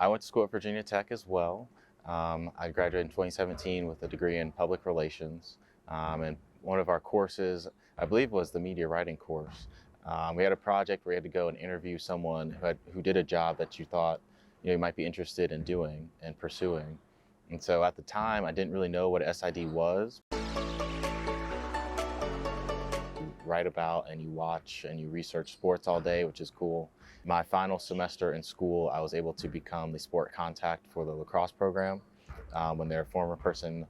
I went to school at Virginia Tech as well. I graduated in 2017 with a degree in public relations. And one of our courses, I believe, was the media writing course. We had a project where we had to go and interview someone who did a job that you thought you might be interested in doing and pursuing. And so at the time, I didn't really know what SID was. You write about and you watch and you research sports all day, which is cool. My final semester in school, I was able to become the sport contact for the lacrosse program when their former person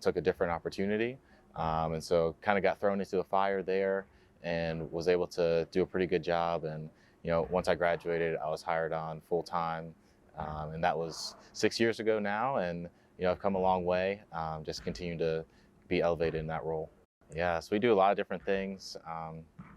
took a different opportunity. And so kind of got thrown into the fire there and was able to do a pretty good job. And, once I graduated, I was hired on full time. And that was 6 years ago now. And, I've come a long way, just continue to be elevated in that role. Yeah, so we do a lot of different things.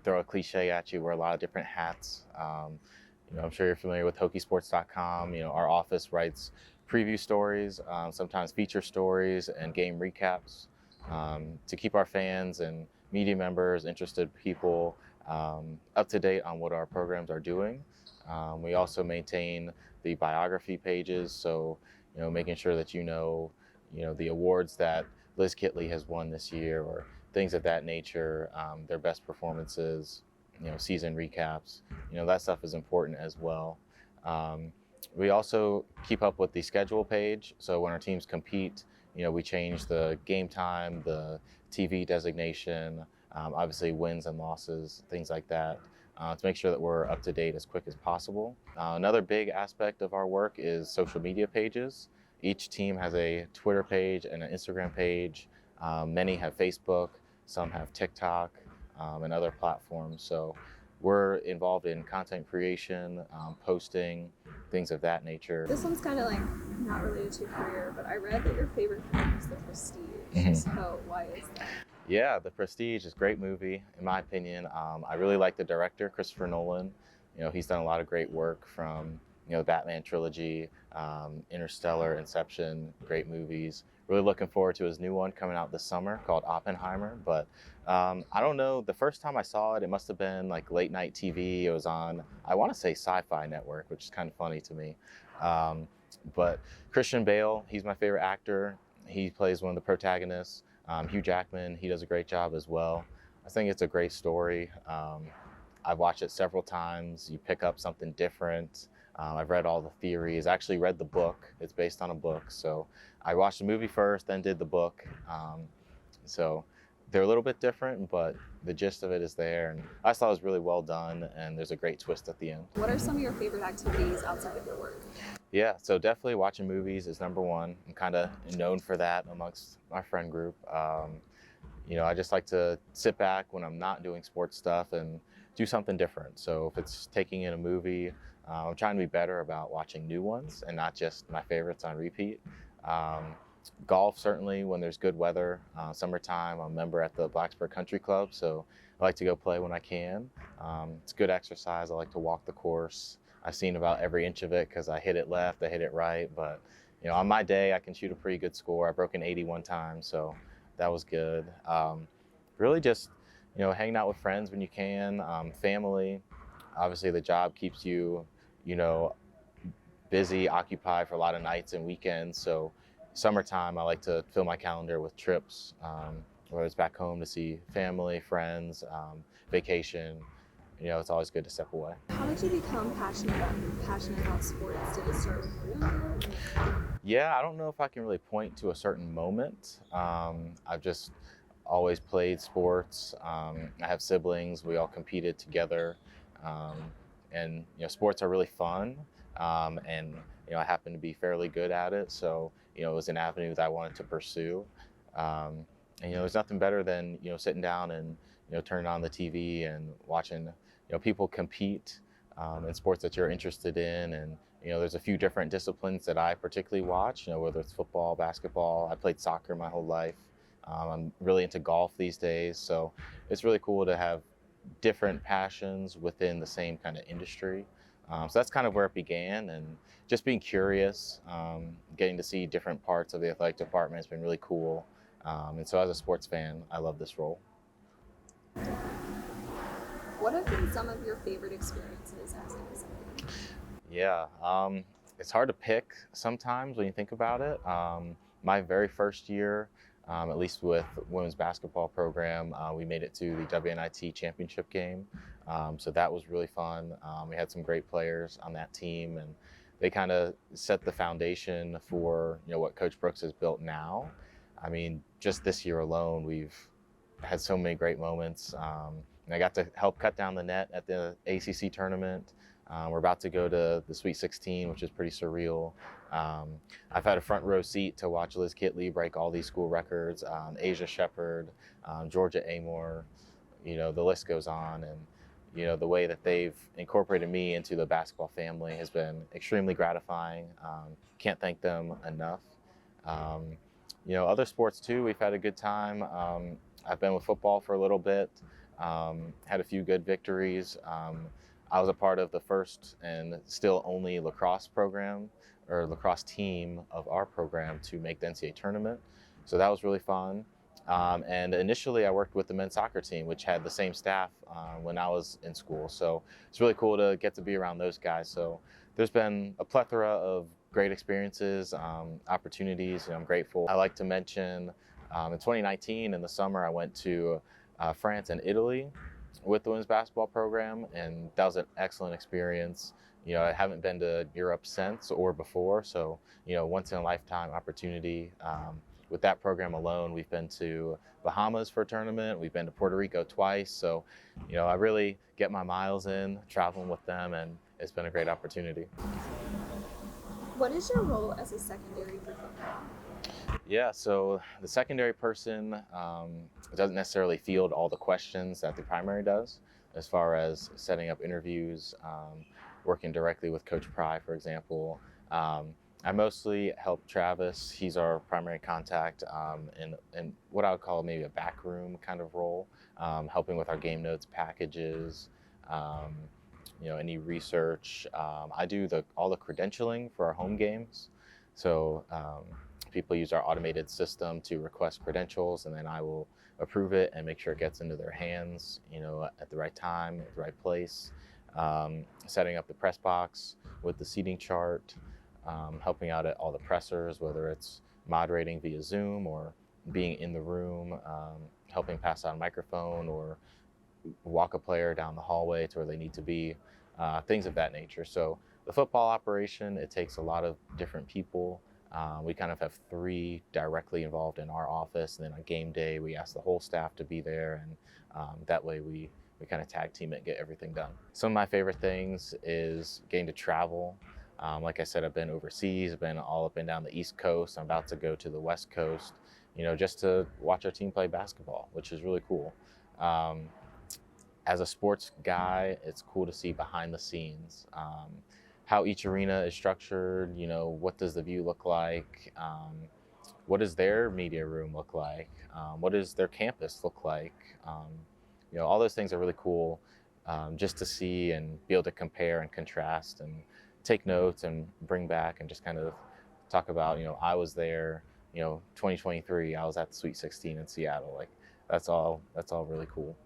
Throw a cliche at you, wear a lot of different hats. I'm sure you're familiar with Hokisports.com. Our office writes preview stories, sometimes feature stories and game recaps to keep our fans and media members, interested people up to date on what our programs are doing. We also maintain the biography pages, so making sure that the awards that Liz Kitley has won this year or things of that nature, their best performances, season recaps, that stuff is important as well. We also keep up with the schedule page. So when our teams compete, we change the game time, the TV designation, obviously wins and losses, things like that, to make sure that we're up to date as quick as possible. Another big aspect of our work is social media pages. Each team has a Twitter page and an Instagram page. Many have Facebook, some have TikTok, and other platforms. So we're involved in content creation, posting, things of that nature. This one's kind of like not related to your career, but I read that your favorite film is The Prestige. So why is that? Yeah, The Prestige is a great movie, in my opinion. I really like the director, Christopher Nolan. He's done a lot of great work from, the Batman trilogy, Interstellar, Inception, great movies. Really looking forward to his new one coming out this summer called Oppenheimer. But I don't know, the first time I saw it, it must have been like late night TV. It was on, I want to say Sci-Fi Network, which is kind of funny to me. But Christian Bale, he's my favorite actor. He plays one of the protagonists. Hugh Jackman, he does a great job as well. I think it's a great story. I've watched it several times. You pick up something different. I've read all the theories. I actually read the book. It's based on a book. So I watched the movie first, then did the book. So they're a little bit different, but the gist of it is there. And I just thought it was really well done, and there's a great twist at the end. What are some of your favorite activities outside of your work? Yeah, so definitely watching movies is number one. I'm kind of known for that amongst my friend group. I just like to sit back when I'm not doing sports stuff and do something different. So if it's taking in a movie, I'm trying to be better about watching new ones and not just my favorites on repeat. Golf, certainly, when there's good weather. Summertime, I'm a member at the Blacksburg Country Club, so I like to go play when I can. It's good exercise. I like to walk the course. I've seen about every inch of it because I hit it left, I hit it right. But, on my day, I can shoot a pretty good score. I broke an 80 one time, so that was good. Really just, hanging out with friends when you can, family. Obviously, the job keeps you, busy, occupied for a lot of nights and weekends. So summertime, I like to fill my calendar with trips, whether it's back home to see family, friends, vacation. It's always good to step away. How did you become passionate about sports? Did it start when you were younger? Yeah, I don't know if I can really point to a certain moment. I've just always played sports. I have siblings. We all competed together. And sports are really fun. And I happen to be fairly good at it. So, it was an avenue that I wanted to pursue. And there's nothing better than, sitting down and, turning on the TV and watching, people compete in sports that you're interested in. And, there's a few different disciplines that I particularly watch, whether it's football, basketball. I played soccer my whole life. I'm really into golf these days. So it's really cool to have different passions within the same kind of industry. So that's kind of where it began, and just being curious, getting to see different parts of the athletic department has been really cool. And so as a sports fan, I love this role. What have been some of your favorite experiences as an executive? Yeah, it's hard to pick sometimes when you think about it. My very first year, at least with women's basketball program, we made it to the WNIT championship game. So that was really fun. We had some great players on that team, and they kind of set the foundation for what Coach Brooks has built now. I mean, just this year alone, we've had so many great moments. And I got to help cut down the net at the ACC tournament. We're about to go to the Sweet 16, which is pretty surreal. I've had a front row seat to watch Liz Kitley break all these school records, Asia Shepherd, Georgia Amor, the list goes on. And, the way that they've incorporated me into the basketball family has been extremely gratifying. Can't thank them enough. Other sports too, we've had a good time. I've been with football for a little bit, had a few good victories. I was a part of the first and still only lacrosse program or lacrosse team of our program to make the NCAA tournament. So that was really fun. And initially I worked with the men's soccer team, which had the same staff when I was in school. So it's really cool to get to be around those guys. So there's been a plethora of great experiences, opportunities, and I'm grateful. I like to mention in 2019 in the summer, I went to France and Italy with the women's basketball program, and that was an excellent experience. I haven't been to Europe since or before, so once in a lifetime opportunity. With that program alone, we've been to Bahamas for a tournament. We've been to Puerto Rico twice. So, I really get my miles in traveling with them, and it's been a great opportunity. What is your role as a secondary for football? Yeah, so the secondary person doesn't necessarily field all the questions that the primary does, as far as setting up interviews, working directly with Coach Pry, for example. I mostly help Travis. He's our primary contact in what I would call maybe a backroom kind of role, helping with our game notes packages, any research. I do all the credentialing for our home games. So people use our automated system to request credentials, and then I will approve it and make sure it gets into their hands, at the right time, at the right place. Setting up the press box with the seating chart. Helping out at all the pressers, whether it's moderating via Zoom or being in the room, helping pass out a microphone or walk a player down the hallway to where they need to be, things of that nature. So the football operation, it takes a lot of different people. We kind of have 3 directly involved in our office, and then on game day, we ask the whole staff to be there, and that way we kind of tag team it and get everything done. Some of my favorite things is getting to travel. Like I said, I've been overseas, I've been all up and down the East Coast. I'm about to go to the West Coast, just to watch our team play basketball, which is really cool. As a sports guy, it's cool to see behind the scenes, how each arena is structured, what does the view look like, what does their media room look like, what does their campus look like. All those things are really cool, just to see and be able to compare and contrast and take notes and bring back and just kind of talk about, I was there, 2023, I was at the Sweet 16 in Seattle. Like that's all really cool.